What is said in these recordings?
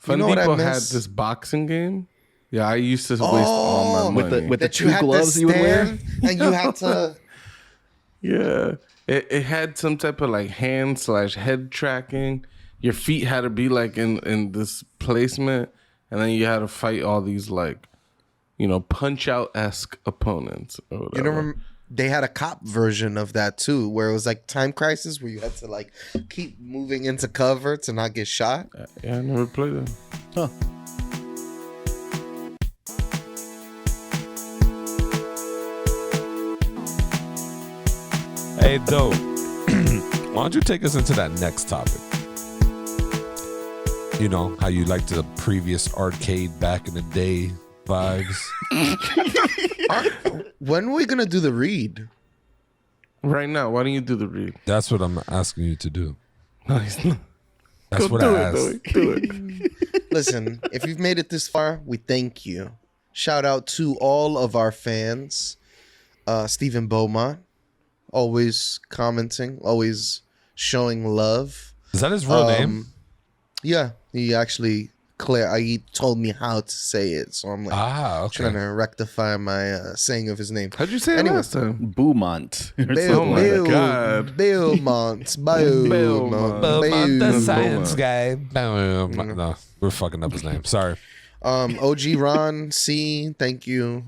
Fun know what I Depot had miss? this boxing game. Yeah, I used to waste all my money. with the That you two had to gloves you would wear. stand and you had to. Yeah. It had some type of like hand/head tracking. Your feet had to be like in this placement, and then you had to fight all these like, punch out-esque opponents or whatever. You know, they had a cop version of that too, where it was like Time Crisis, where you had to like keep moving into cover to not get shot. Yeah, I never played it. Huh. Hey, dope. Why don't you take us into that next topic? You know, how you like the previous arcade back in the day vibes. When are we going to do the read? Right now, why don't you do the read? That's what I'm asking you to do. No, he's not. That's what I asked. Do it. Listen, if you've made it this far, we thank you. Shout out to all of our fans. Stephen Beaumont, always commenting, always showing love. Is that his real name? Yeah, he actually he told me how to say it, so I'm like Okay. trying to rectify my saying of his name. How'd you say it last time? Beaumont. Oh my God. Beaumont. The science guy. No, we're fucking up his name. Sorry. OG Ron C, thank you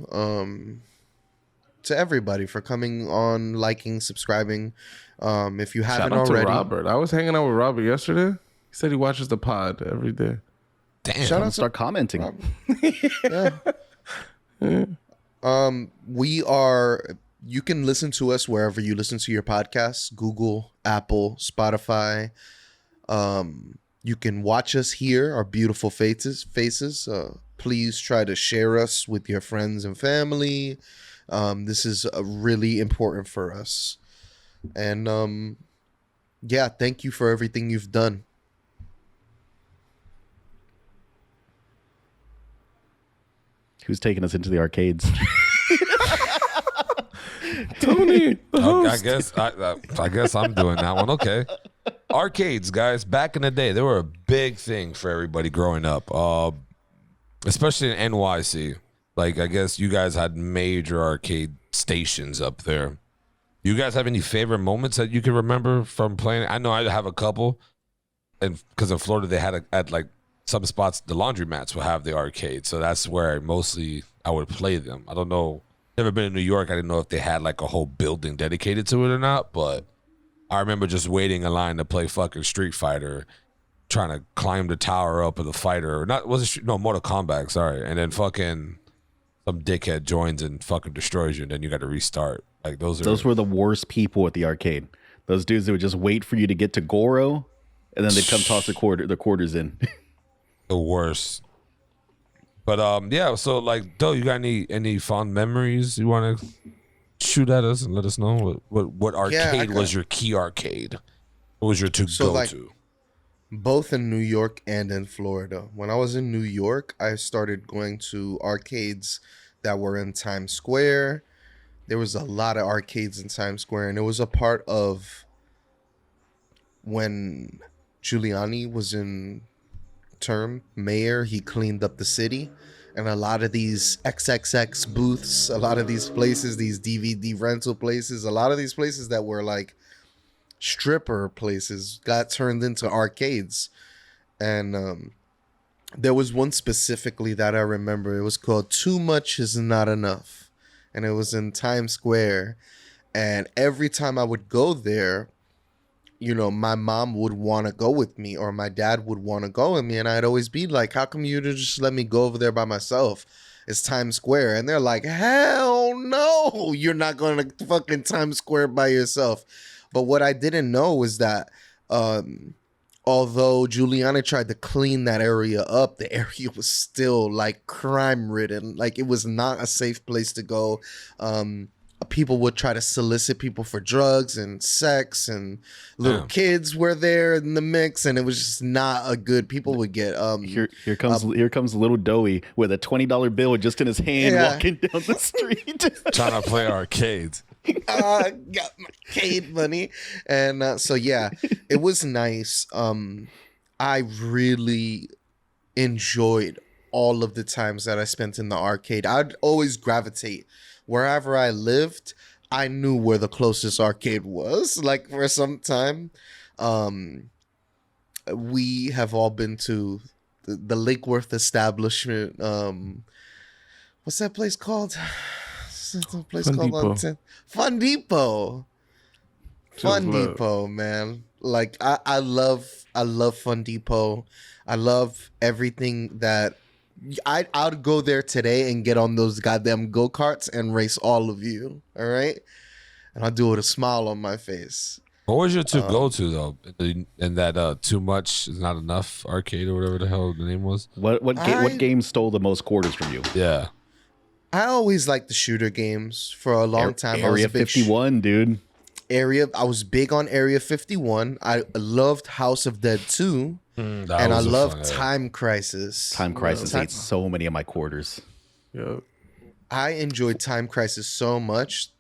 to everybody for coming on, liking, subscribing. If you haven't Shout out already, to Robert. I was hanging out with Robert yesterday. He said he watches the pod every day. Damn. shout out to Start commenting. we are. You can listen to us wherever you listen to your podcasts: Google, Apple, Spotify. You can watch us here, our beautiful faces. Please try to share us with your friends and family. This is really important for us. And yeah, thank you for everything you've done. Who's taking us into the arcades? Tony, the host. I guess I'm doing that one. Okay. Arcades, guys. Back in the day, they were a big thing for everybody growing up, especially in NYC. Like, I guess you guys had major arcade stations up there. You guys have any favorite moments that you can remember from playing? I know I have a couple, and because in Florida they had at like some spots the laundromats will have the arcade, so that's where I would play them. I don't know. Never been in New York. I didn't know if they had like a whole building dedicated to it or not, but I remember just waiting in line to play fucking Street Fighter, trying to climb the tower up of the fighter. Mortal Kombat, sorry. And then fucking some dickhead joins and fucking destroys you, and then you got to restart. Like those were the worst people at the arcade. Those dudes that would just wait for you to get to Goro, and then they'd come toss the quarters in. The worst. But yeah, so like, Doe, you got any fond memories you want to shoot at us and let us know what arcade was your key arcade? What was your to? Both in New York and in Florida. When I was in New York, I started going to arcades that were in Times Square. There was a lot of arcades in Times Square, and it was a part of when Giuliani was in term mayor. He cleaned up the city, and a lot of these XXX booths, a lot of these places, these DVD rental places, a lot of these places that were like stripper places got turned into arcades. And there was one specifically that I remember. It was called Too Much Is Not Enough, and it was in Times Square. And every time I would go there, you know, my mom would want to go with me, or my dad would want to go with me, and I'd always be like, how come you just let me go over there by myself? It's Times Square. And they're like, hell no, you're not going to fucking Times Square by yourself. But what I didn't know was that although Giuliani tried to clean that area up, the area was still like crime ridden. Like, it was not a safe place to go. People would try to solicit people for drugs and sex, and little kids were there in the mix, and it was just not a good. People would get here comes little Doey with a $20 bill just in his hand, walking down the street trying to play arcades. Got my arcade money. And so yeah, it was nice. I really enjoyed all of the times that I spent in the arcade. I'd always gravitate wherever I lived. I knew where the closest arcade was. Like for some time, we have all been to the Lake Worth establishment. What's that place called? What's that place Fun called on Depot. 10th? Fun Depot. Fun lit. Depot, man. Like I love Fun Depot. I love everything that I'd go there today and get on those goddamn go-karts and race all of you. All right? And I'll do it with a smile on my face. What was your two go-to though? In that Too Much Is Not Enough arcade or whatever the hell the name was? What game stole the most quarters from you? Yeah. I always liked the shooter games for a long time. I was Area a big 51, dude. I was big on Area 51. I loved House of Dead 2. That And I was a love fun- Time Crisis. Time Crisis ate so many of my quarters. Yeah. I enjoyed Time Crisis so much.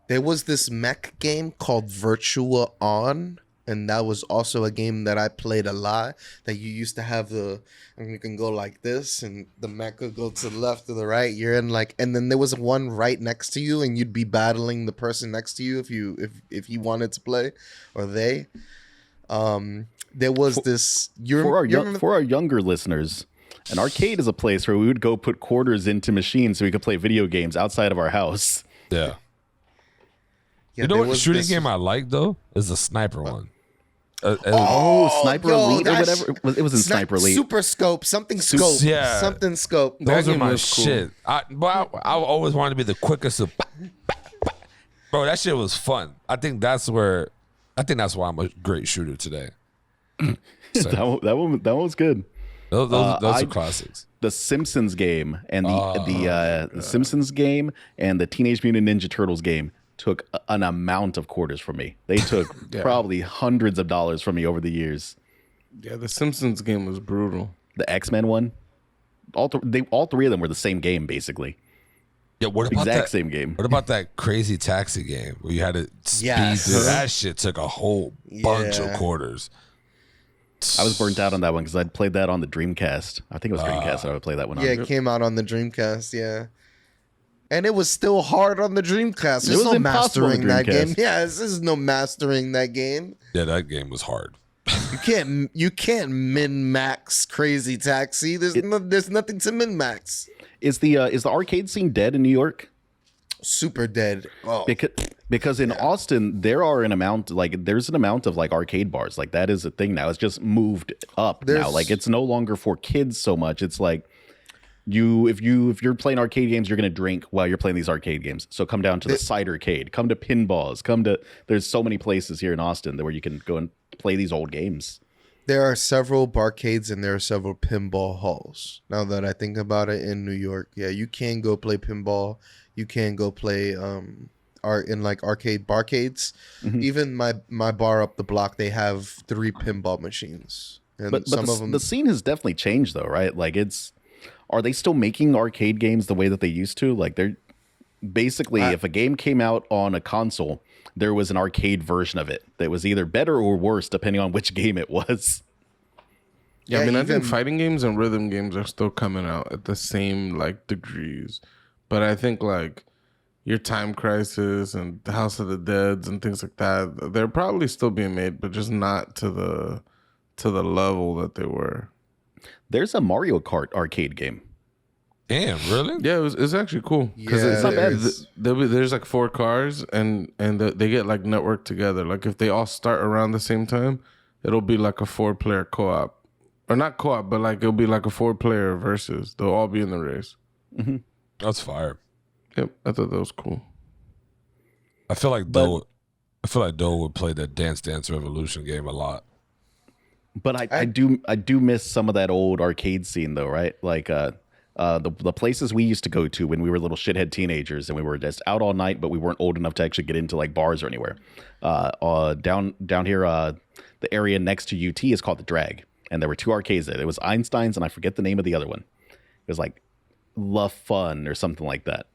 There was this mech game called Virtua On, and that was also a game that I played a lot. That you used to have and you can go like this, and the mech could go to the left or the right. You're in and then there was one right next to you, and you'd be battling the person next to you if you wanted to play, or they. There was this. For our younger listeners, an arcade is a place where we would go put quarters into machines so we could play video games outside of our house. Yeah. Yeah, You know there what was shooting this- game I like though is the sniper one. Sniper yo, Elite or that whatever. It was in Sniper Elite. Super Scope, something scope, yeah. something scope. Those That are game my was cool. shit. I always wanted to be the quickest of. Bro, that shit was fun. I think that's why I'm a great shooter today. that one was good. Those are classics. The Simpsons game and the Simpsons game and the Teenage Mutant Ninja Turtles game took an amount of quarters from me. They took probably hundreds of dollars from me over the years. Yeah, the Simpsons game was brutal. The X-Men one, all three of them were the same game basically. Yeah, what about Exact that? same game. What about that crazy taxi game where you had to speed Yes. through? That shit took a whole bunch of Yeah. quarters. I was burnt out on that one because I'd played that on the Dreamcast. I think it was Dreamcast that I would play that one on. Yeah, it came out on the Dreamcast. Yeah, and it was still hard on the Dreamcast. There's was no impossible on the mastering that game. Dreamcast. Yeah, this is no mastering that game. Yeah, that game was hard. You can't min max Crazy Taxi. There's nothing to min max. Is the arcade scene dead in New York? Super dead. Oh, Because in Austin there's an amount of like arcade bars, like that is a thing now. It's just moved up now. Like it's no longer for kids so much. It's like if you're playing arcade games, you're gonna drink while you're playing these arcade games. So come down to the cidercade, come to pinballs, there's so many places here in Austin where you can go and play these old games. there are several barcades and there are several pinball halls. Now that I think about it, in New York, yeah, you can go play pinball. You can go play in like arcade barcades. Mm-hmm. Even my bar up the block, they have 3 pinball machines, and But some of them. the scene has definitely changed though, right? Like are they still making arcade games the way that they used to? Like they're basically, if a game came out on a console, there was an arcade version of it that was either better or worse depending on which game it was. Yeah, Yeah, I mean, I think even- fighting games and rhythm games are still coming out at the same like degrees, but I think like your Time Crisis and the House of the Deads and things like that, they're probably still being made, but just not to the level that they were. There's a Mario Kart arcade game. Damn, really? Yeah, it's actually cool because Yeah, it's not bad. There's like 4 cars and they get like networked together. Like if they all start around the same time, it'll be like a 4-player co-op, or not co-op, but like it'll be like a 4-player versus. They'll all be in the race. That's fire. Yep, I thought that was cool. I feel like Doe would play that Dance Dance Revolution game a lot. But I do miss some of that old arcade scene though, right? Like the places we used to go to when we were little shithead teenagers and we were just out all night, but we weren't old enough to actually get into like bars or anywhere. Down here, the area next to UT is called the Drag, and there were 2 arcades there. There was Einstein's, and I forget the name of the other one. It was like La Fun or something like that.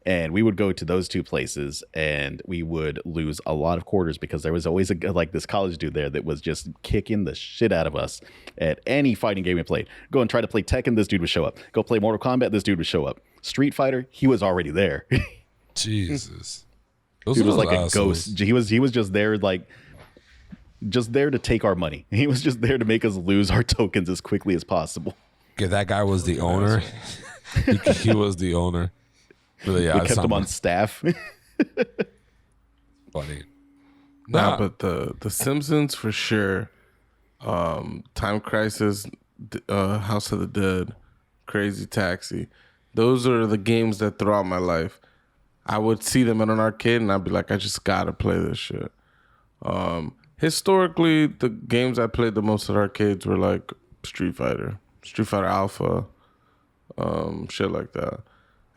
And we would go to those two places and we would lose a lot of quarters because there was always this college dude there that was just kicking the shit out of us at any fighting game we played. Go and try to play Tekken, this dude would show up. Go play Mortal Kombat, this dude would show up. Street Fighter, he was already there. Jesus. He was like a ghost. He was just there, just there to take our money. He was just there to make us lose our tokens as quickly as possible. Okay, that guy was the owner. He was the owner. Really, yeah, we kept him on staff. Funny. Nah, but the Simpsons for sure. Time Crisis, House of the Dead, Crazy Taxi. Those are the games that throughout my life I would see them at an arcade and I'd be like, I just gotta play this shit. Historically, the games I played the most at arcades were like Street Fighter Alpha, shit like that.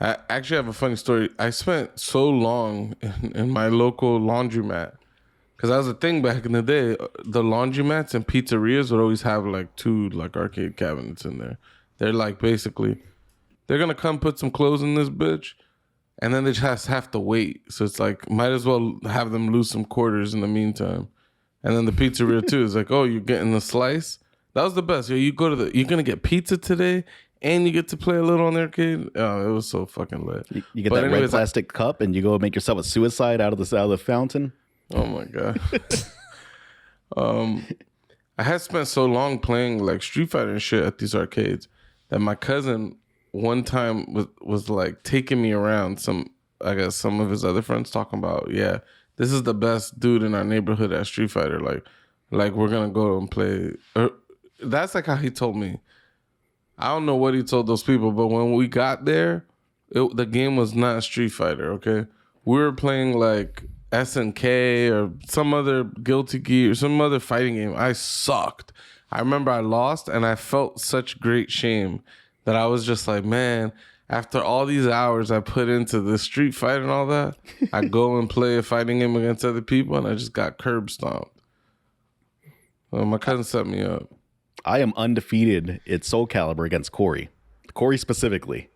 I actually have a funny story. I spent so long in my local laundromat because that was a thing back in the day. The laundromats and pizzerias would always have like two like arcade cabinets in there. They're like basically, they're gonna come put some clothes in this bitch, and then they just have to wait. So it's like might as well have them lose some quarters in the meantime. And then the pizzeria too is like, oh, you're getting a slice. That was the best. Yo, you're gonna get pizza today. And you get to play a little on the arcade. Oh, it was so fucking lit. You get that red plastic cup, and you go make yourself a suicide out of the fountain. Oh my god. I had spent so long playing like Street Fighter and shit at these arcades that my cousin one time was like taking me around. Some of his other friends talking about, yeah, this is the best dude in our neighborhood at Street Fighter. Like we're gonna go and play. That's like how he told me. I don't know what he told those people, but when we got there, the game was not Street Fighter, okay? We were playing like SNK or some other Guilty Gear or some other fighting game. I sucked. I remember I lost and I felt such great shame that I was just like, man, after all these hours I put into the Street Fighter and all that, I go and play a fighting game against other people and I just got curb stomped. Well, my cousin set me up. I am undefeated at Soul Calibur against Corey. Corey specifically.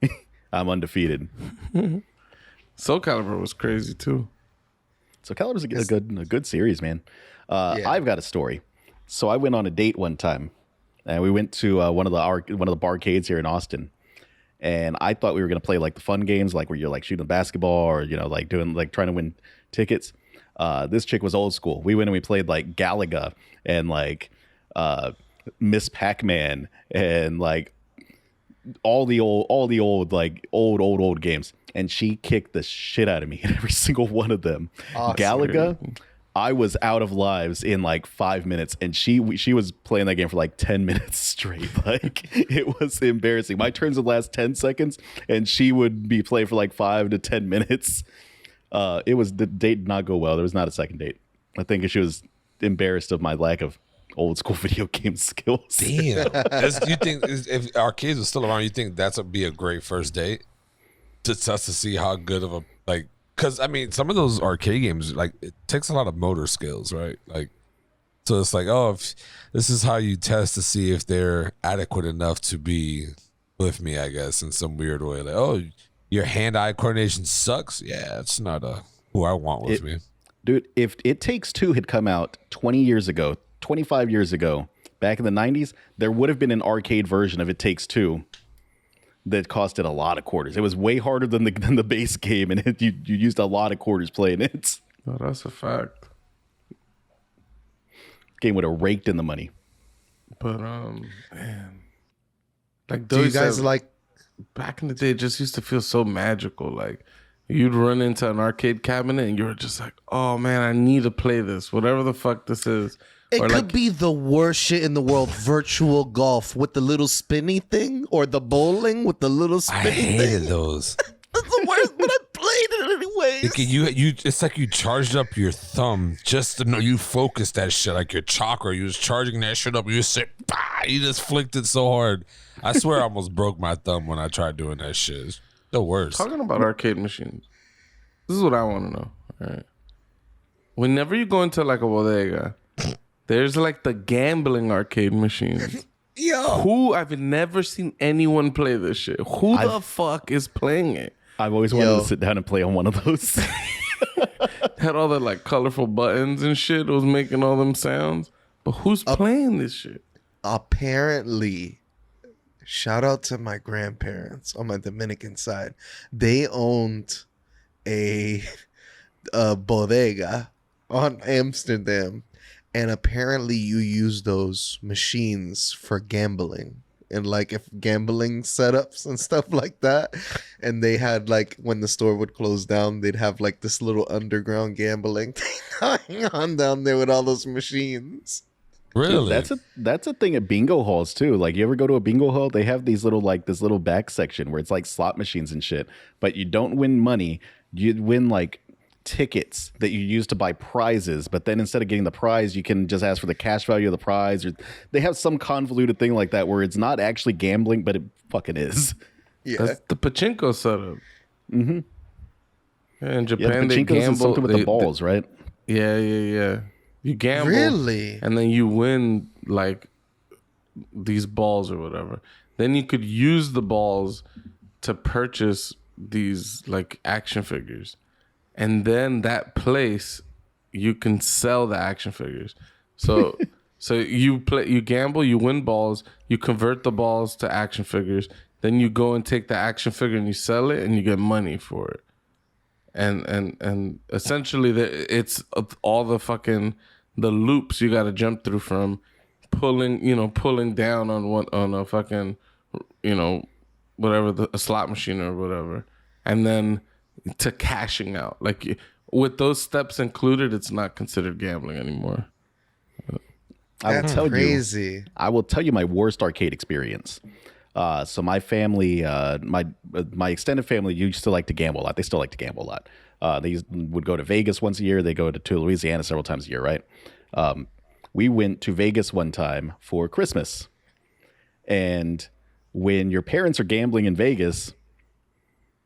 I'm undefeated. Soul Calibur was crazy too. Soul Calibur's a good series, man. I've got a story. So I went on a date one time, and we went to one of the barcades here in Austin. And I thought we were gonna play like the fun games, like where you're like shooting basketball or like doing like trying to win tickets. This chick was old school. We went and we played like Galaga and like Miss Pac-Man and like all the old games, and she kicked the shit out of me in every single one of them. Awesome. Galaga, I was out of lives in like 5 minutes, and she was playing that game for like 10 minutes straight. Like it was embarrassing. My turns would last 10 seconds, and she would be playing for like 5 to 10 minutes. The date did not go well. There was not a second date. I think she was embarrassed of my lack of old school video game skills. Damn. You think if arcades were still around, you think that's would be a great first date? Just us to see how good of a because I mean some of those arcade games like it takes a lot of motor skills, right? Like so it's like, oh, if this is how you test to see if they're adequate enough to be with me, I guess, in some weird way. Like, oh, your hand-eye coordination sucks. Yeah, it's not who I want with me. Dude, if It Takes Two had come out 20 years ago, 25 years ago, back in the 90s, there would have been an arcade version of It Takes Two that costed a lot of quarters. It was way harder than the base game, and you used a lot of quarters playing it. Oh, that's a fact. Game would have raked in the money. But man, like do you guys like back in the day? It just used to feel so magical. Like you'd run into an arcade cabinet, and you were just like, "Oh man, I need to play this, whatever the fuck this is." It could be the worst shit in the world. Virtual golf with the little spinny thing, or the bowling with the little spinny thing. I hated those. That's the worst, but I played it anyways. It's like you charged up your thumb just to know you focused that shit like your chakra. You was charging that shit up. You just said, bah! You just flicked it so hard. I swear I almost broke my thumb when I tried doing that shit. It's the worst. Talking about arcade machines, this is what I want to know. All right. Whenever you go into like a bodega, there's like the gambling arcade machines. Yo. I've never seen anyone play this shit. Who the fuck is playing it? I've always wanted to sit down and play on one of those. Had all the like colorful buttons and shit. It was making all them sounds. But who's playing this shit? Apparently, shout out to my grandparents on my Dominican side. They owned a bodega on Amsterdam, and apparently you use those machines for gambling and like if gambling setups and stuff like that. And they had like when the store would close down, they'd have like this little underground gambling thing going on down there with all those machines. Really? That's a thing at bingo halls too. Like you ever go to a bingo hall, they have these little like this little back section where it's like slot machines and shit. But you don't win money. You win like tickets that you use to buy prizes, but then instead of getting the prize, you can just ask for the cash value of the prize, or they have some convoluted thing like that where it's not actually gambling, but it fucking is. Yeah, that's the pachinko setup. Mm-hmm. Yeah, in Yeah, Japan, the they pachinko's gamble is something with the balls, right? Yeah. You gamble, really, and then you win like these balls or whatever. Then you could use the balls to purchase these like action figures. And then that place, you can sell the action figures. So, you gamble, you win balls, you convert the balls to action figures. Then you go and take the action figure and you sell it, and you get money for it. And essentially, it's all the fucking the loops you got to jump through from pulling down on a fucking whatever a slot machine or whatever, and then to cashing out. Like with those steps included, it's not considered gambling anymore. That's crazy. I will tell you my worst arcade experience. So my family, my extended family used to like to gamble a lot. They still like to gamble a lot. They would go to Vegas once a year. They go to Louisiana several times a year, right? We went to Vegas one time for Christmas. And when your parents are gambling in Vegas,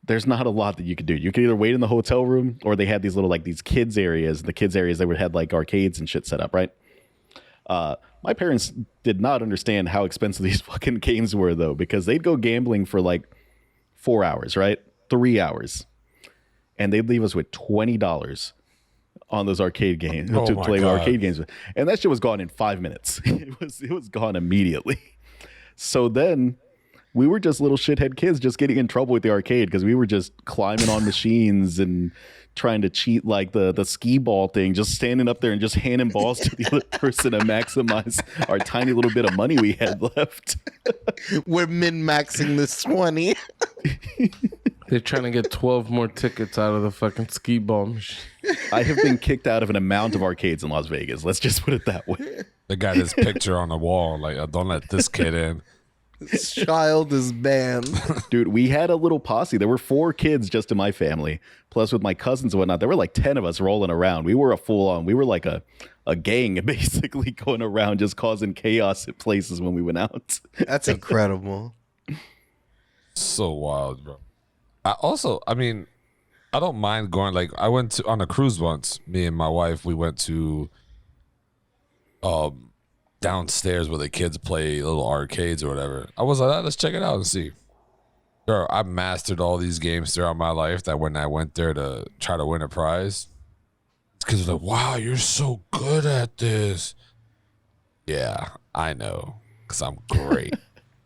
there's not a lot that you could do. You could either wait in the hotel room, or they had these little like these kids areas. The kids areas, they would have like arcades and shit set up, right? My parents did not understand how expensive these fucking games were, though, because they'd go gambling for like 4 hours, right? 3 hours. And they'd leave us with $20 on those arcade games to play arcade games. And that shit was gone in 5 minutes. It was gone immediately. So then we were just little shithead kids just getting in trouble with the arcade because we were just climbing on machines and trying to cheat like the skee ball thing, just standing up there and just handing balls to the other person to maximize our tiny little bit of money we had left. We're min-maxing this 20. They're trying to get 12 more tickets out of the fucking skee ball machine. I have been kicked out of an amount of arcades in Las Vegas. Let's just put it that way. They got his picture on the wall. Like, don't let this kid in. This child is banned. Dude, we had a little posse. There were 4 kids just in my family. Plus with my cousins and whatnot, there were like 10 of us rolling around. We were we were like a gang basically going around just causing chaos at places when we went out. That's incredible. So wild, bro. I mean, I don't mind going. Like, I went on a cruise once. Me and my wife, we went to downstairs where the kids play little arcades or whatever. I was like, let's check it out and see. Girl, I mastered all these games throughout my life that when I went there to try to win a prize, it's because like, wow, you're so good at this. Yeah, I know, because I'm great.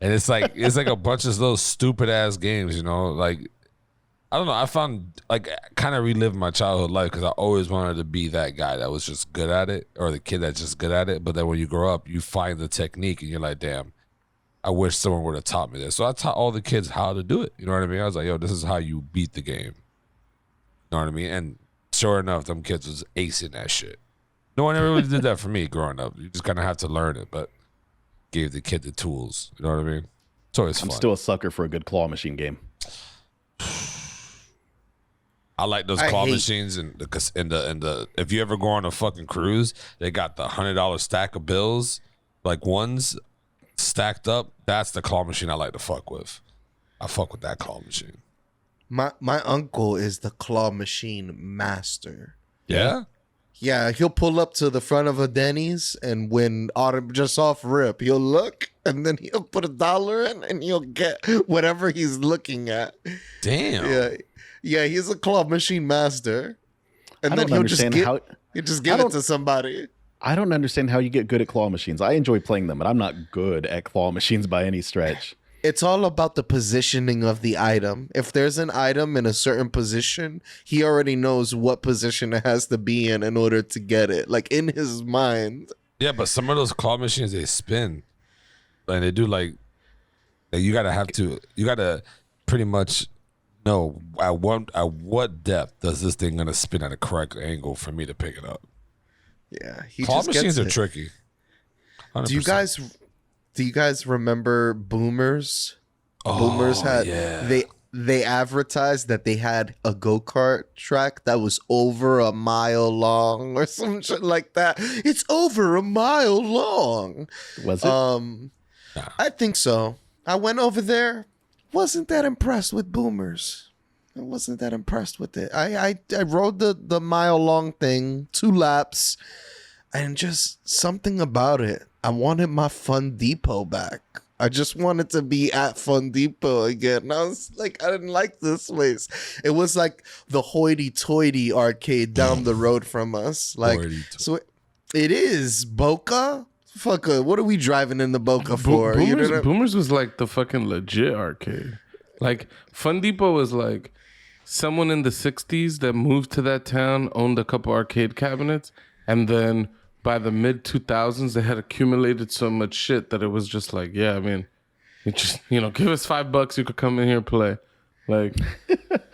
And it's like a bunch of those stupid ass games, like, I don't know. I found like kind of reliving my childhood life because I always wanted to be that guy that was just good at it, or the kid that's just good at it. But then when you grow up, you find the technique and you're like, damn, I wish someone would have taught me this. So I taught all the kids how to do it. You know what I mean? I was like, yo, this is how you beat the game. You know what I mean? And sure enough, them kids was acing that shit. No one ever really did that for me growing up. You just kind of have to learn it, but gave the kid the tools. You know what I mean? It's always fun. I'm still a sucker for a good claw machine game. I like those claw machines and the if you ever go on a fucking cruise, they got the $100 stack of bills, like ones stacked up. That's the claw machine I like to fuck with. I fuck with that claw machine. My uncle is the claw machine master. Yeah? Yeah, he'll pull up to the front of a Denny's, and when just off rip, he'll look, and then he'll put $1 in, and he'll get whatever he's looking at. Damn. Yeah. Yeah, he's a claw machine master, and I then don't understand how. he'll just give it to somebody. I don't understand how you get good at claw machines. I enjoy playing them, but I'm not good at claw machines by any stretch. It's all about the positioning of the item. If there's an item in a certain position, he already knows what position it has to be in order to get it. Like in his mind. Yeah, but some of those claw machines they spin, and they do like you gotta pretty much know at what depth does this thing gonna spin at a correct angle for me to pick it up. Yeah, he Claw just machines gets are it. tricky. 100%. Do you guys remember Boomers? Boomers had they advertised that they had a go-kart track that was over a mile long or some shit like that. It's over a mile long. Was it? I think so. I went over there. Wasn't that impressed with Boomers. I wasn't that impressed with it. I rode the mile long thing, 2 laps, and just something about it. I wanted my Fun Depot back. I just wanted to be at Fun Depot again. I was like, I didn't like this place. It was like the hoity-toity arcade down the road from us. Like, so it is Boca. Fuck, what are we driving in the Boca for? Boomers, You know what I mean? Boomers was like the fucking legit arcade. Like Fun Depot was like someone in the 60s that moved to that town, owned a couple arcade cabinets, and then by the mid 2000s they had accumulated so much shit that it was just like, yeah, I mean, it just, give us $5, you could come in here and play. Like,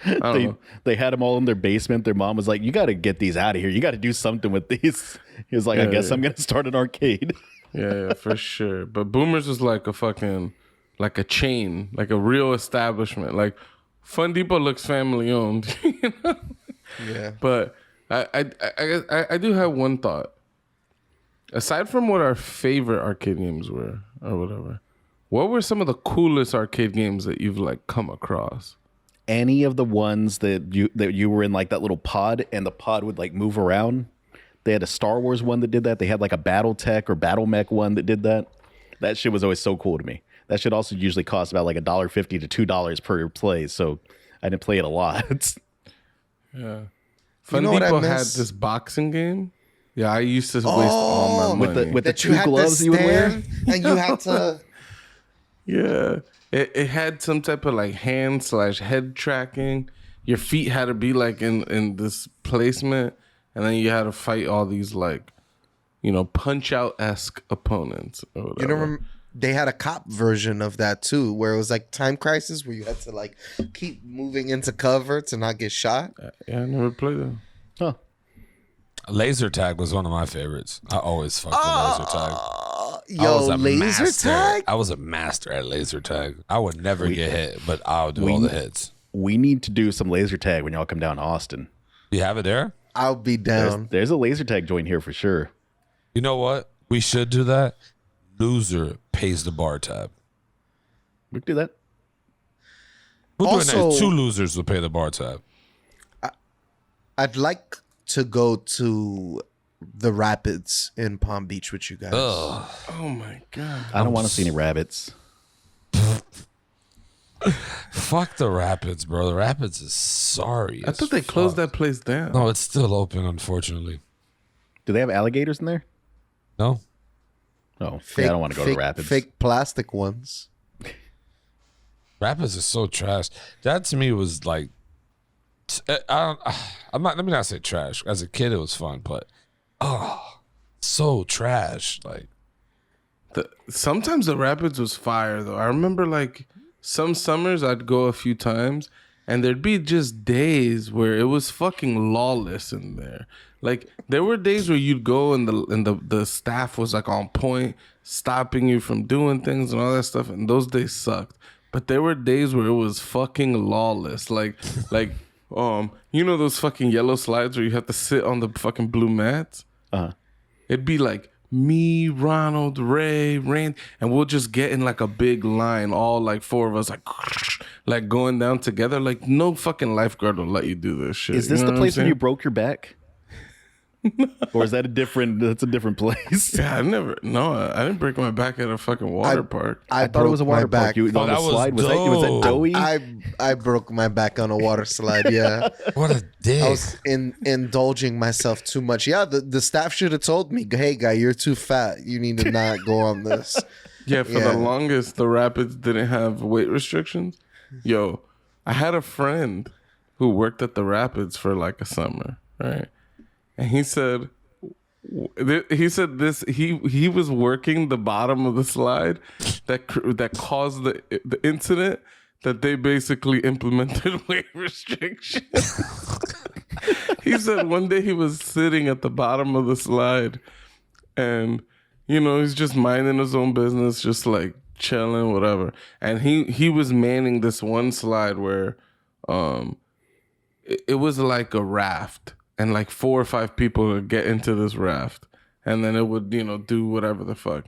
I don't know. They had them all in their basement. Their mom was like, "You got to get these out of here. You got to do something with these." He was like, "I guess I'm gonna start an arcade." Yeah, for sure. But Boomers was like a fucking, like a chain, like a real establishment. Like Fun Depot looks family owned, Yeah. But I do have one thought. Aside from what our favorite arcade games were or whatever, what were some of the coolest arcade games that you've like come across? Any of the ones that you were in, like that little pod, and the pod would like move around. They had a Star Wars one that did that. They had like a BattleTech or BattleMech one that did that. That shit was always so cool to me. That shit also usually cost about like $1.50 to $2 per play, so I didn't play it a lot. Yeah. Fun know what I Depot had miss? this boxing game. Yeah, I used to waste all my money. with the That you 2 had to gloves you would wear. stand and you had to. Yeah. It had some type of like hand/head tracking. Your feet had to be like in this placement, and then you had to fight all these like, punch out-esque opponents or whatever. You know, they had a cop version of that too, where it was like Time Crisis, where you had to like keep moving into cover to not get shot. Yeah, I never played that. Huh. Laser tag was one of my favorites. I always fucked with laser tag. Yo, laser tag? I was a master at laser tag. I would never get hit, but I'll do all the hits. We need to do some laser tag when y'all come down to Austin. You have it there? I'll be down. There's a laser tag joint here for sure. You know what? We should do that. Loser pays the bar tab. We can do that. We'll do it Also- next. 2 losers will pay the bar tab. I'd like to go to the Rapids in Palm Beach with you guys. Ugh. Oh my god. I don't want to see any rabbits. Fuck the Rapids, bro. The Rapids is sorry. I thought they closed that place down. No, it's still open, unfortunately. Do they have alligators in there? No? No. I don't want to go to Rapids. Fake plastic ones. Rapids is so trash. That to me was like, I'm not. Let me not say trash. As a kid, it was fun, but so trash. Like, Sometimes the Rapids was fire though. I remember like some summers I'd go a few times, and there'd be just days where it was fucking lawless in there. Like there were days where you'd go and the staff was like on point, stopping you from doing things and all that stuff, and those days sucked. But there were days where it was fucking lawless. Like those fucking yellow slides where you have to sit on the fucking blue mats? Uh-huh. It'd be like me, Ronald, Ray, Rand, and we'll just get in like a big line, all like 4 of us, like going down together. Like no fucking lifeguard will let you do this shit. Is this You know the what I'm place where you saying? broke your back? Or is that that's a different place? Yeah, I didn't break my back at a fucking water park. I thought it was a water broke my park. You on the that was slide? Was that dope. doughy? I broke my back on a water slide. Yeah, What a dick. I was indulging myself too much. Yeah, the staff should have told me, "Hey, guy, you're too fat. You need to not go on this." Yeah, for the longest, the Rapids didn't have weight restrictions. Yo, I had a friend who worked at the Rapids for like a summer, right? And he said he was working the bottom of the slide that caused the incident that they basically implemented weight restrictions. He said one day he was sitting at the bottom of the slide and he's just minding his own business, just like chilling, whatever. And he was manning this one slide where it was like a raft, and like 4 or 5 people would get into this raft, and then it would do whatever the fuck.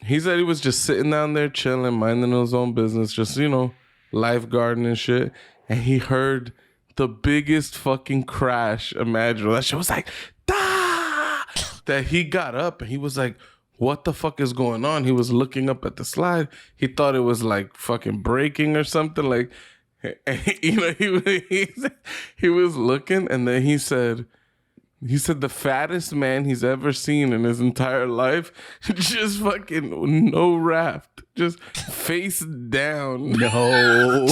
He said he was just sitting down there chilling, minding his own business, just lifeguarding and shit, and he heard the biggest fucking crash imaginable. That shit was like that. He got up and he was like, what the fuck is going on? He was looking up at the slide. He thought it was like fucking breaking or something. Like, he was looking, and then he said the fattest man he's ever seen in his entire life, just fucking no raft, just face down. No.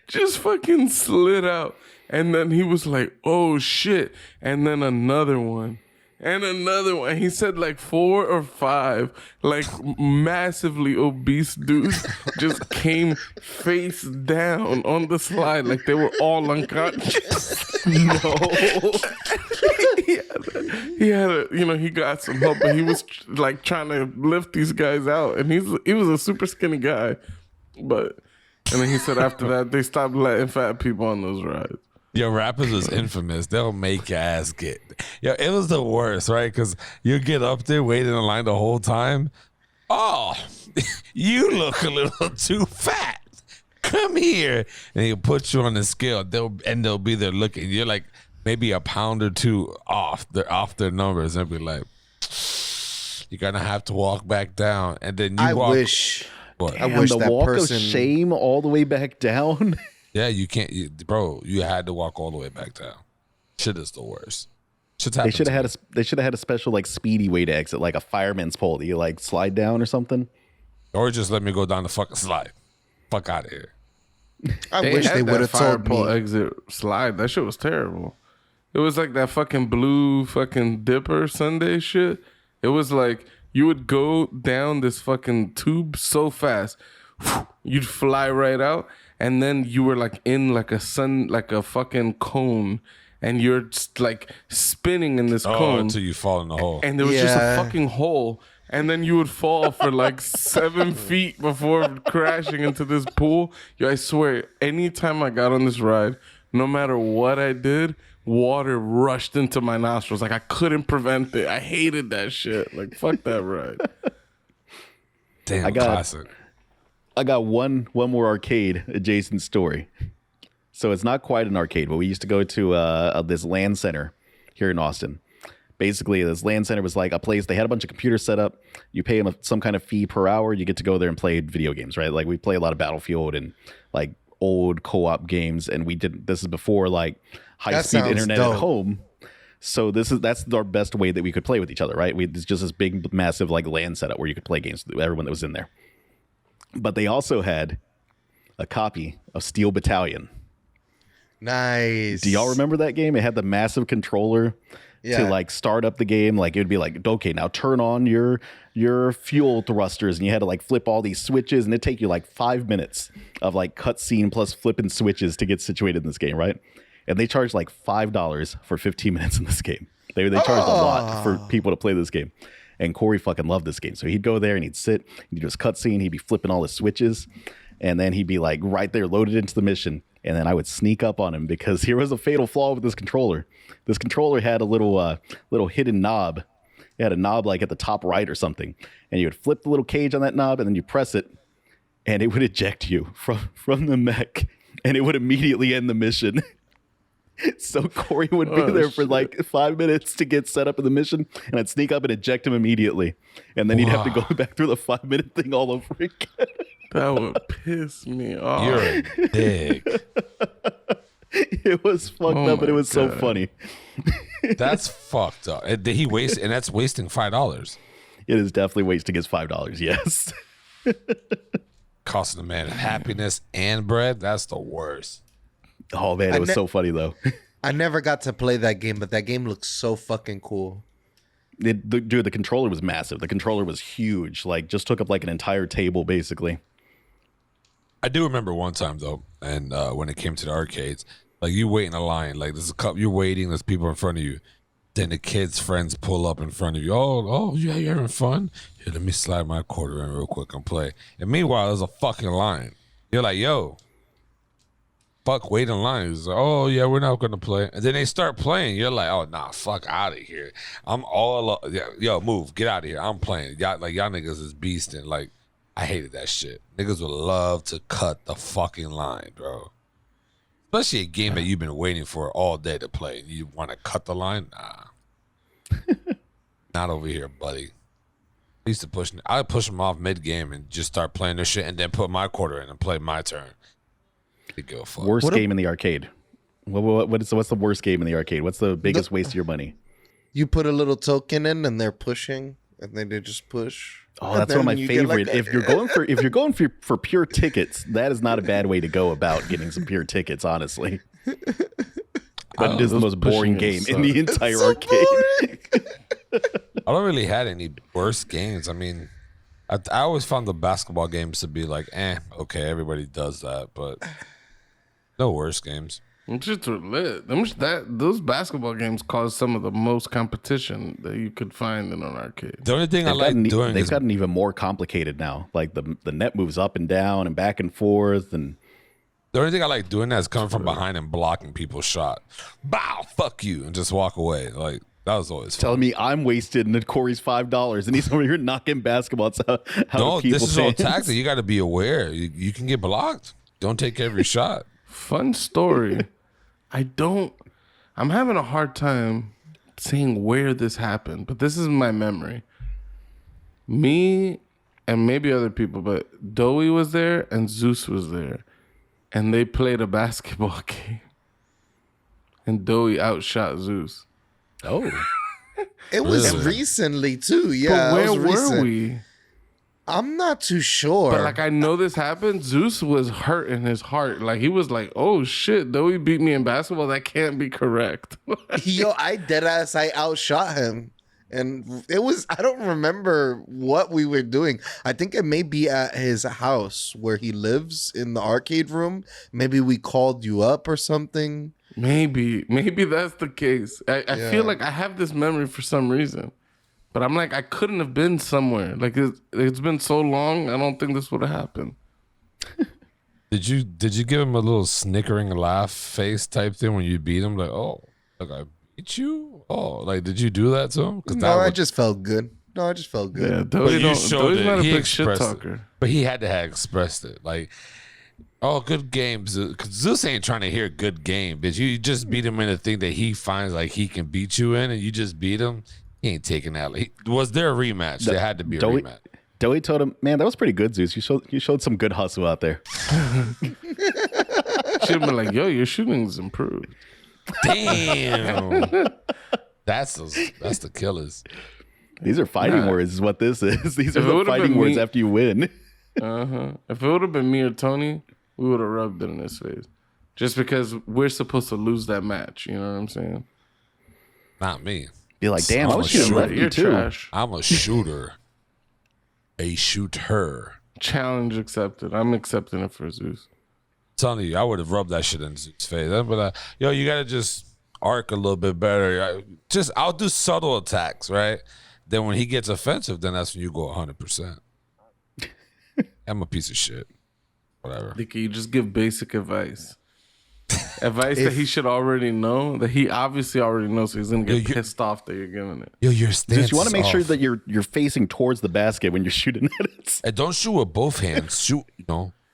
just fucking slid out. And then he was like, oh shit. And then another one. And another one. He said like 4 or 5 like massively obese dudes just came face down on the slide like they were all unconscious. No. He got some help, but he was like trying to lift these guys out, and he was a super skinny guy. And then he said after that they stopped letting fat people on those rides. Yo, Rapids was infamous. They'll make your ass get. Yo, it was the worst, right? Because you get up there waiting in line the whole time. Oh, you look a little too fat. Come here, and he'll put you on the scale. They'll be there looking. You're like maybe a pound or 2 off. They're off their numbers, and be like, you're gonna have to walk back down, and then you walk. What? I wish the that walk person. of shame all the way back down. Yeah, you can't, bro. You had to walk all the way back down. Shit is the worst. They should have had a special like speedy way to exit, like a fireman's pole that you like slide down or something, or just let me go down the fucking slide. Fuck out of here. I wish they would have told me. Exit slide. That shit was terrible. It was like that fucking blue fucking dipper Sunday shit. It was like you would go down this fucking tube so fast, you'd fly right out. And then you were like in like a fucking cone, and you're just like spinning in this cone until you fall in the hole. And there was just a fucking hole, and then you would fall for like 7 feet before crashing into this pool. Yo, I swear, anytime I got on this ride, no matter what I did, water rushed into my nostrils. Like I couldn't prevent it. I hated that shit. Like fuck that ride. Damn, classic. I got one more arcade adjacent story. So it's not quite an arcade, but we used to go to this LAN center here in Austin. Basically, this LAN center was like a place. They had a bunch of computers set up. You pay them some kind of fee per hour. You get to go there and play video games, right? Like we play a lot of Battlefield and like old co-op games. And this is before like high-speed internet at home. So that's our best way that we could play with each other, right? It's just this big, massive like LAN setup where you could play games with everyone that was in there. But they also had a copy of Steel Battalion. Nice. Do y'all remember that game? It had the massive controller to like start up the game. Like it would be like, okay, now turn on your fuel thrusters, and you had to like flip all these switches, and it'd take you like 5 minutes of like cutscene plus flipping switches to get situated in this game, right? And they charged like $5 for 15 minutes in this game. They charged a lot for people to play this game. And Corey fucking loved this game. So he'd go there and he'd sit, he'd do his cutscene, he'd be flipping all his switches, and then he'd be like right there loaded into the mission. And then I would sneak up on him because here was a fatal flaw with this controller. This controller had a little hidden knob. It had a knob like at the top right or something. And you would flip the little cage on that knob, and then you press it, and it would eject you from the mech, and it would immediately end the mission. So Corey would be there for like 5 minutes to get set up in the mission, and I'd sneak up and eject him immediately. And then he'd have to go back through the 5-minute thing all over again. That would piss me off. You're a dick. It was fucked up, but it was so funny. That's fucked up. And he waste, and that's wasting $5. It is definitely wasting his $5, yes. Costing a man happiness and bread. That's the worst. Oh man, it was so funny though. I never got to play that game, but that game looks so fucking cool. Dude, the controller was massive. The controller was huge. Like, just took up like an entire table, basically. I do remember one time though, and when it came to the arcades, like you wait in a line, like there's a couple, you're waiting, there's people in front of you. Then the kids' friends pull up in front of you. Oh, yeah, you're having fun? Here, let me slide my quarter in real quick and play. And meanwhile, there's a fucking line. You're like, yo, fuck, wait in line. He's like, oh, yeah, we're not going to play. And then they start playing. You're like, oh, nah, fuck out of here. I'm all alone. Yo, move, get out of here. I'm playing. Y'all niggas is beasting. Like, I hated that shit. Niggas would love to cut the fucking line, bro. Especially a game that you've been waiting for all day to play. You want to cut the line? Nah. Not over here, buddy. I'd push them off mid-game and just start playing their shit and then put my quarter in and play my turn. Go fuck. Worst game in the arcade. What's the worst game in the arcade? What's the biggest waste of your money? You put a little token in and they're pushing, and then they just push. Oh, that's one of my favorite. If you're going for pure tickets, that is not a bad way to go about getting some pure tickets, honestly. But it is the most boring game in the entire arcade. I don't really had any worst games. I mean, I always found the basketball games to be like, okay, everybody does that, but no worst games. Them shits were lit. Those basketball games caused some of the most competition that you could find in an arcade. The only thing I like doing they've gotten even more complicated now. Like the net moves up and down and back and forth, and the only thing I like doing that is coming from behind and blocking people's shot. Bow, fuck you, and just walk away. Like that was always fun. Telling me I'm wasted and Corey's $5 and he's over here knocking basketball. No, this is all tactic. You got to be aware. You can get blocked. Don't take every shot. Fun story. I'm having a hard time saying where this happened, but this is my memory. Me and maybe other people, but Doey was there and Zeus was there. And they played a basketball game. And Doey outshot Zeus. Oh. It was recently too. Yeah. But where were we? I'm not too sure. But like I know this happened. Zeus was hurt in his heart. Like he was like, oh shit, Doey beat me in basketball. That can't be correct. Yo, I outshot him. And it was, I don't remember what we were doing. I think it may be at his house where he lives in the arcade room. Maybe we called you up or something. Maybe that's the case. I feel like I have this memory for some reason. But I'm like, I couldn't have been somewhere. Like it's been so long, I don't think this would have happened. Did you give him a little snickering laugh face type thing when you beat him? Like, oh, like I beat you? Oh, like did you do that to him? No, I just felt good. Yeah, Doey's not a big shit talker. But he had to have expressed it. Like, oh, good games. Because Zeus ain't trying to hear good game, bitch. You just beat him in a thing that he finds like he can beat you in, and you just beat him. He ain't taking that. Was there a rematch? There had to be a rematch. Doey told him, man, that was pretty good, Zeus. You showed some good hustle out there. Should have been like, yo, your shooting's improved. Damn. That's the killers. These are fighting words is what this is. These are the fighting words after you win. If it would have been me or Tony, we would have rubbed it in his face. Just because we're supposed to lose that match. You know what I'm saying? Not me. Be like, damn, I wish you left me too. Trash. I'm a shooter. A shooter. Challenge accepted. I'm accepting it for Zeus. I'm telling you, I would have rubbed that shit in Zeus' face. But yo, you gotta just arc a little bit better. I'll do subtle attacks, right? Then when he gets offensive, then that's when you go 100%. I'm a piece of shit. Whatever. You just give basic advice. Advice that he should already know, that he obviously already knows, so he's gonna get pissed off that you're giving it. Yo, your stance. You want to make sure that you're facing towards the basket when you're shooting at it. And don't shoot with both hands. Shoot,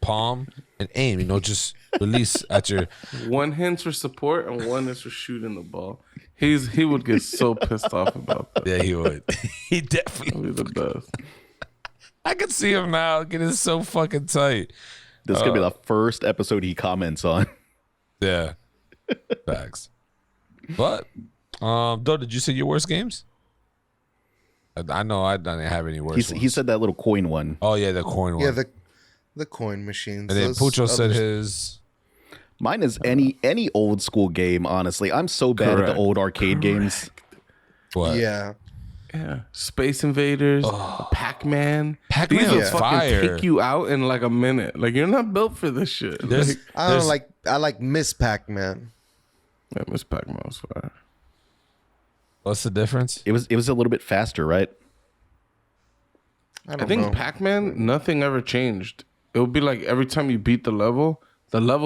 palm and aim. Just release at your. One hand's for support and one is for shooting the ball. He would get so pissed off about that. Yeah, he would. He definitely. That'd be the best. I can see him now getting so fucking tight. This could be the first episode he comments on. Yeah, facts. But, Doe, did you say your worst games? I know I didn't have any worse. He said that little coin one. Oh yeah, the coin one. Yeah, the coin machines. And then Pucho said his. Mine is any old school game. Honestly, I'm so bad at the old arcade games. What? Yeah. Yeah, Space Invaders, Pac-Man. Pac-Man These will was fucking fire. take you out in like a minute. Like you're not built for this shit. There's- Like, I like Miss Pac-Man. yeah, Miss Pac-Man was fire. What's the difference? It was a little bit faster, right? I I don't think know. Pac-Man, nothing ever changed. It would be like every time you beat the level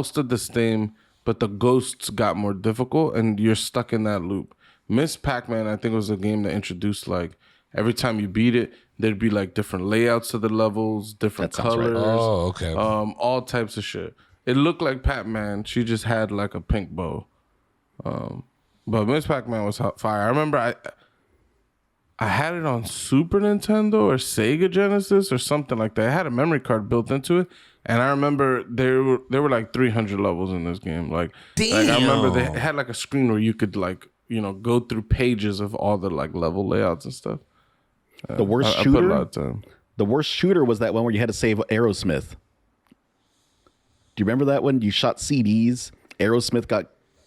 stood the same, but the ghosts got more difficult, and you're stuck in that loop. Miss Pac-Man, I think, was a game that introduced like every time you beat it, there'd be like different layouts of the levels, different That sounds right. colors, Oh, okay. all types of shit. It looked like Pac-Man. She just had like a pink bow. But Miss Pac-Man was fire. I remember I had it on Super Nintendo or Sega Genesis or something like that. It had a memory card built into it. And I remember there were like 300 levels in this game. Like I remember they had like a screen where you could like, go through pages of all the like level layouts and stuff. The worst I put a lot shooter. of time. The worst shooter was that one where you had to save Aerosmith. Do you remember that one? You shot CDs. Aerosmith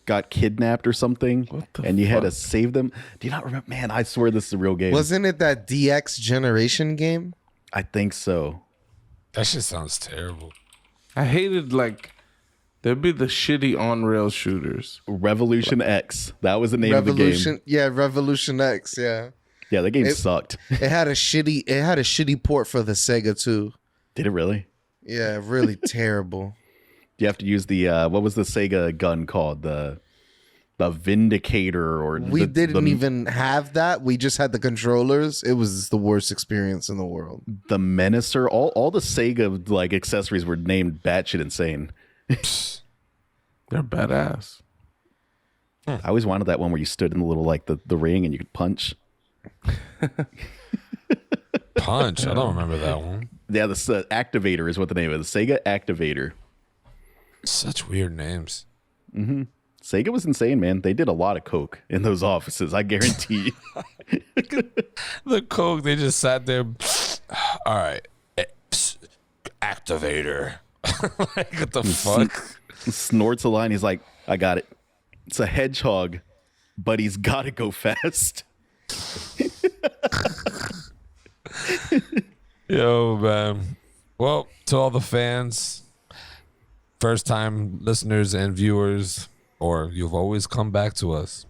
got kidnapped or something, What the and you had to fuck? save them. Do you not remember? Man, I swear this is a real game. Wasn't it that DX Generation game? I think so. That shit sounds terrible. I hated like there'd be the shitty on rail shooters. Revolution X. That was the name of the Revolution, game. yeah, Revolution X, yeah. Yeah, that game sucked. It had a shitty port for the Sega too. Did it really? Yeah, really terrible. You have to use the what was the Sega gun called? The Vindicator or We didn't even have that. We just had the controllers. It was the worst experience in the world. the Menacer. All the Sega like accessories were named batshit insane. They're badass. I always wanted that one where you stood in the little like the ring and you could punch. Punch. I don't remember that one. Yeah, the Activator is what the name is. The Sega Activator. Such weird names. Sega was insane, man. They did a lot of coke in those offices. I guarantee you. The Coke, they just sat there. All right. Activator. Like, what the fuck? Snorts a line. He's like, I got it. It's a hedgehog, but he's got to go fast. Yo, man. Well, to all the fans, first time listeners and viewers, or you've always come back to us.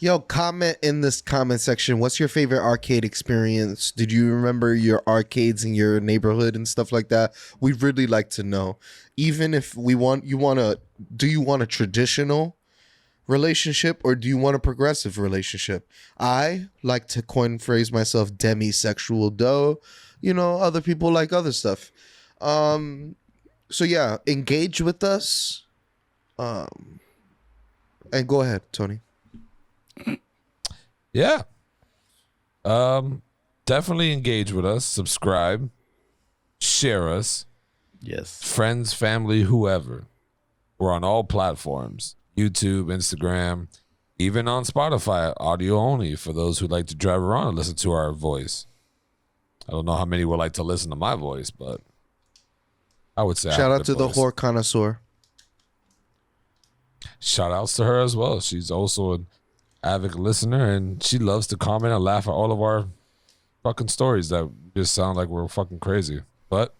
Yo, comment in this comment section. What's your favorite arcade experience? Did you remember your arcades in your neighborhood and stuff like that? We'd really like to know. Even if do you want a traditional relationship or do you want a progressive relationship? I like to coin phrase myself demisexual, though. Other people like other stuff. So yeah, engage with us. And go ahead, Tony. Yeah. Definitely engage with us. Subscribe. Share us. Yes. Friends, family, whoever. We're on all platforms. YouTube, Instagram, even on Spotify, audio only for those who like to drive around and listen to our voice. I don't know how many would like to listen to my voice, but I would say I Shout have a out good to the voice. whore connoisseur. Shout outs to her as well. She's also an avid listener, and she loves to comment and laugh at all of our fucking stories that just sound like we're fucking crazy. But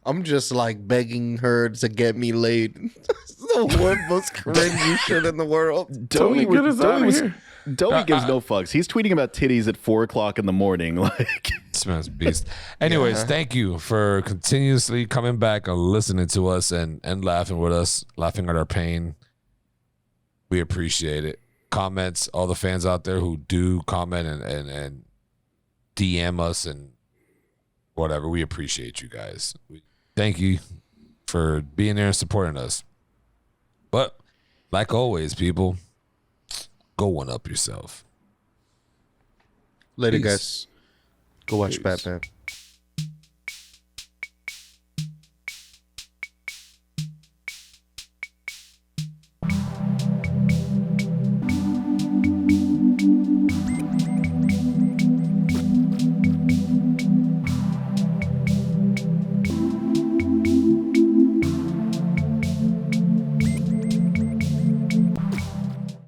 I'm just like begging her to get me laid. It's the most cringy shit in the world. Tony, get us out of here. Dowie gives no fucks. He's tweeting about titties at 4:00 in the morning. Like, this man's a beast. Anyways, thank you for continuously coming back and listening to us and laughing with us, laughing at our pain. We appreciate it. Comments, all the fans out there who do comment and DM us and whatever. We appreciate you guys. Thank you for being there and supporting us. But like always, people, go one up yourself. Later, Peace. guys. Go watch Peace. Batman.